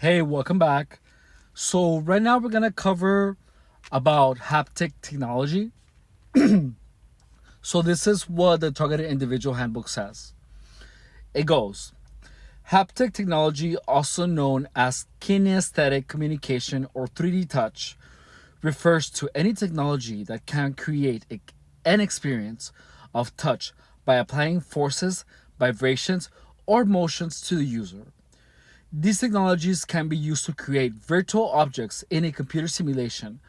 Hey, welcome back. So right now we're gonna cover about haptic technology. So this is what the Targeted Individual Handbook says. It goes, haptic technology, also known as kinesthetic communication or 3D touch, refers to any technology that can create an experience of touch by applying forces, vibrations, or motions to the user. These technologies can be used to create virtual objects in a computer simulation,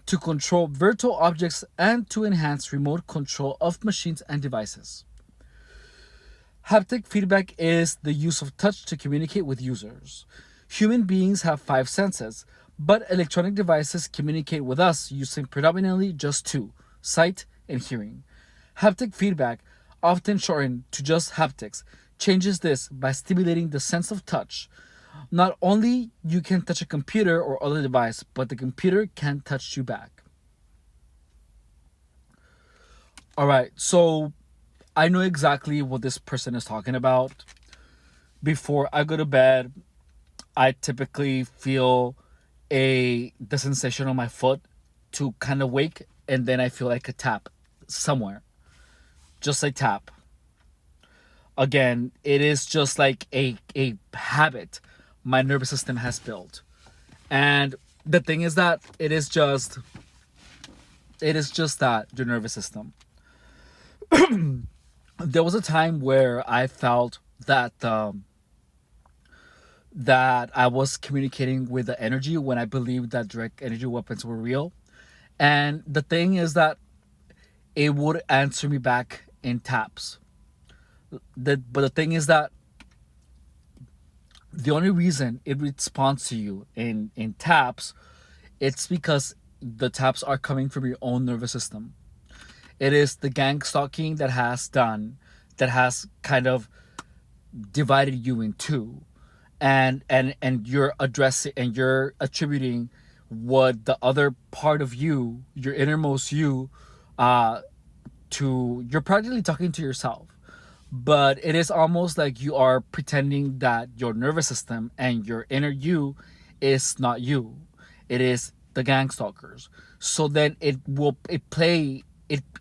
to control virtual objects, and to enhance remote control of machines and devices. Haptic feedback is the use of touch to communicate with users. Human beings have five senses, but electronic devices communicate with us using predominantly just two: sight and hearing. Haptic feedback, often shortened to just haptics, changes this by stimulating the sense of touch. Not only you can touch a computer or other device, but the computer can touch you back. All right, so I know exactly what this person is talking about. Before I go to bed, I typically feel the sensation on my foot to kind of wake, and then I feel like a tap somewhere, just a tap. Again, it is just like a habit my nervous system has built. And the thing is that it is just that your nervous system. There was a time where I felt that I was communicating with the energy when I believed that direct energy weapons were real. And the thing is that it would answer me back in taps. But the thing is that the only reason it responds to you in taps, it's because the taps are coming from your own nervous system. It is the gang stalking that has kind of divided you in two, and you're addressing and you're attributing what the other part of you, your innermost you, uh to you're practically talking to yourself. But it is almost like you are pretending that your nervous system and your inner you is not you. It is the gang stalkers. So then it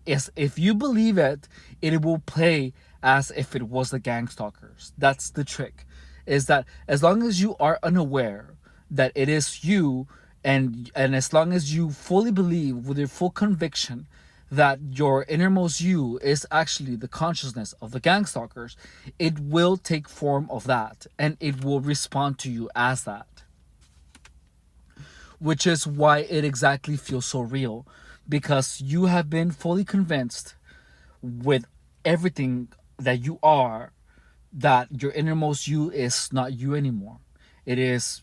is, if you believe it, it will play as if it was the gang stalkers. That's the trick. Is that as long as you are unaware that it is you, and as long as you fully believe with your full conviction that your innermost you is actually the consciousness of the gang stalkers, it will take form of that and it will respond to you as that, which is why it exactly feels so real, because you have been fully convinced with everything that you are, that your innermost you is not you anymore. It is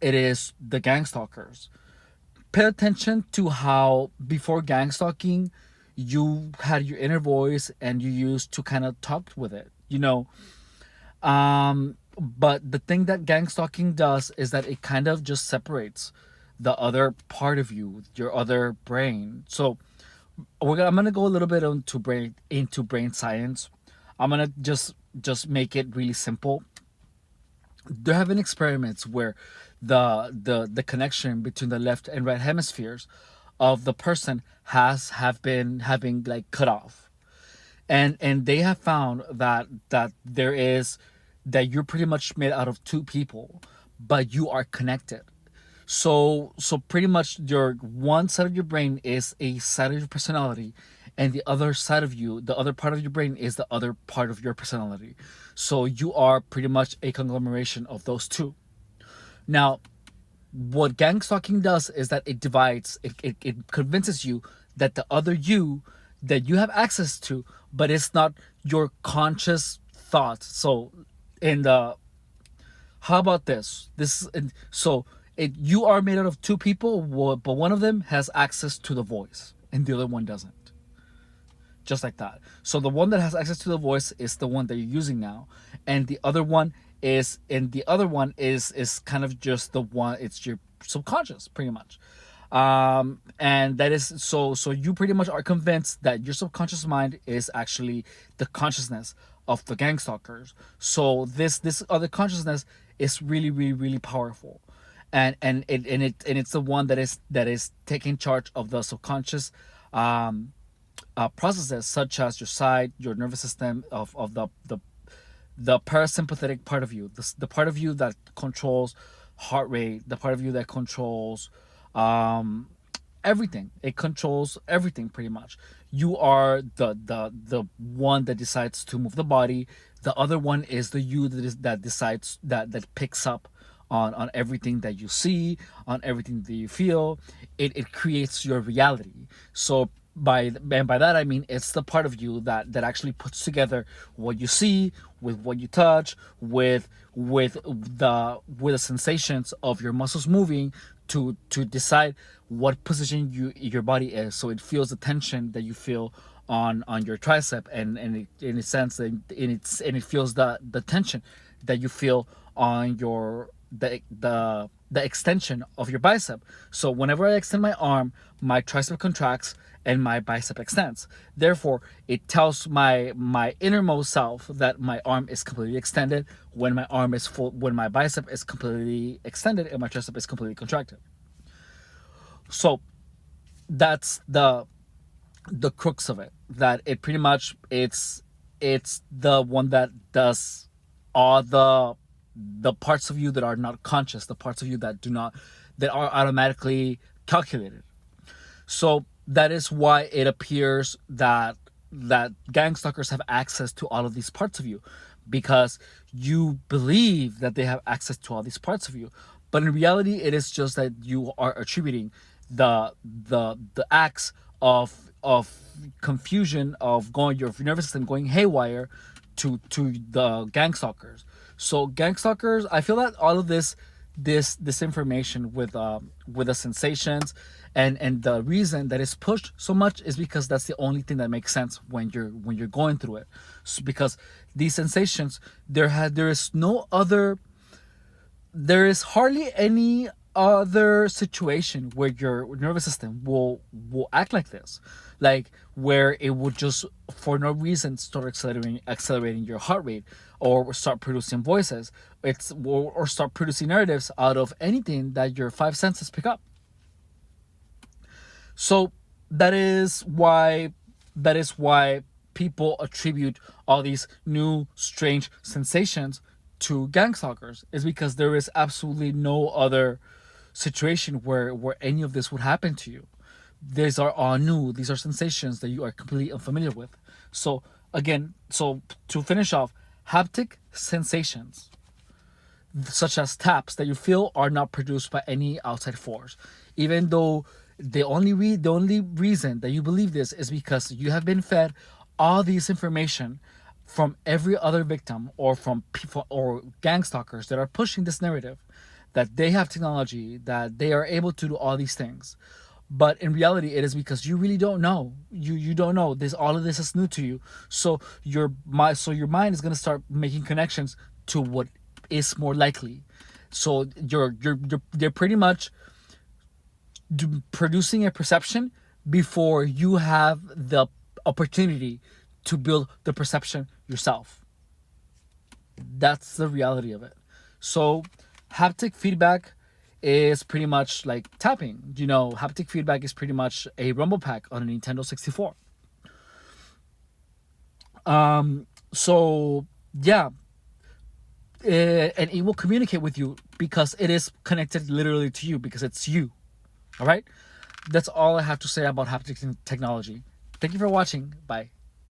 the gang stalkers. Pay attention to how before gang stalking you had your inner voice and you used to kind of talk with it, but the thing that gang stalking does is that it kind of just separates the other part of you, your other brain. So I'm gonna go a little bit into brain science. I'm gonna just make it really simple. There have been experiments where the connection between the left and right hemispheres of the person have been having like cut off, and they have found that there is that you're pretty much made out of two people, but you are connected. So pretty much your one side of your brain is a side of your personality, and the other side of you, the other part of your brain, is the other part of your personality. So you are pretty much a conglomeration of those two. Now, what gang stalking does is that it divides, it convinces you that the other you that you have access to, but it's not your conscious thought. So in the how about this? You are made out of two people, but one of them has access to the voice, and the other one doesn't. Just like that. So the one that has access to the voice is the one that you're using now, and the other one is kind of just the one. It's your subconscious, pretty much. And that is so you pretty much are convinced that your subconscious mind is actually the consciousness of the gang stalkers. So this other consciousness is really, really, really powerful. And it's the one that is taking charge of the subconscious processes, such as your sight, your nervous system, of the parasympathetic part of you, the part of you that controls heart rate, the part of you that controls um, everything. It controls everything pretty much. You are the one that decides to move the body. The other one is the you that decides, that picks up on everything that you see, on everything that you feel. It creates your reality. So by that I mean it's the part of you that actually puts together what you see with what you touch, with the sensations of your muscles moving, to decide what position your body is, so it feels the tension that you feel on your tricep, and it, in a sense, and it feels the tension that you feel on your the extension of your bicep. So whenever I extend my arm, my tricep contracts and my bicep extends. Therefore, it tells my innermost self that my arm is completely extended when my arm is full, when my bicep is completely extended and my tricep is completely contracted. So that's the crux of it. That it pretty much, it's the one that does all the parts of you that are not conscious, the parts of you that do not, that are automatically calculated. So that is why it appears that gang stalkers have access to all of these parts of you, because you believe that they have access to all these parts of you, but in reality, it is just that you are attributing the acts of confusion, of going, your nervous system going haywire, to the gang stalkers. So gang stalkers, I feel that all of this information with the sensations, and the reason that it's pushed so much is because that's the only thing that makes sense when you're going through it. So because these sensations, there is no other, there is hardly any other situation where your nervous system will act like this, like where it would just for no reason start accelerating your heart rate, or start producing voices, or start producing narratives out of anything that your five senses pick up. So that is why that is why people attribute all these new strange sensations to gang stalkers, is because there is absolutely no other situation where any of this would happen to you. These are all new. These are sensations that you are completely unfamiliar with. So again, so to finish off, haptic sensations such as taps that you feel are not produced by any outside force, even though the only reason that you believe this is because you have been fed all these information from every other victim, or from people or gang stalkers that are pushing this narrative that they have technology, that they are able to do all these things. But in reality, it is because you really don't know. You don't know this. All of this is new to you. So your mind is gonna start making connections to what is more likely. So you're pretty much producing a perception before you have the opportunity to build the perception yourself. That's the reality of it. So haptic feedback is pretty much like tapping. Haptic feedback is pretty much a rumble pack on a Nintendo 64. So yeah, and it will communicate with you because it is connected literally to you, because it's you. All right, that's all I have to say about haptic technology. Thank you for watching. Bye.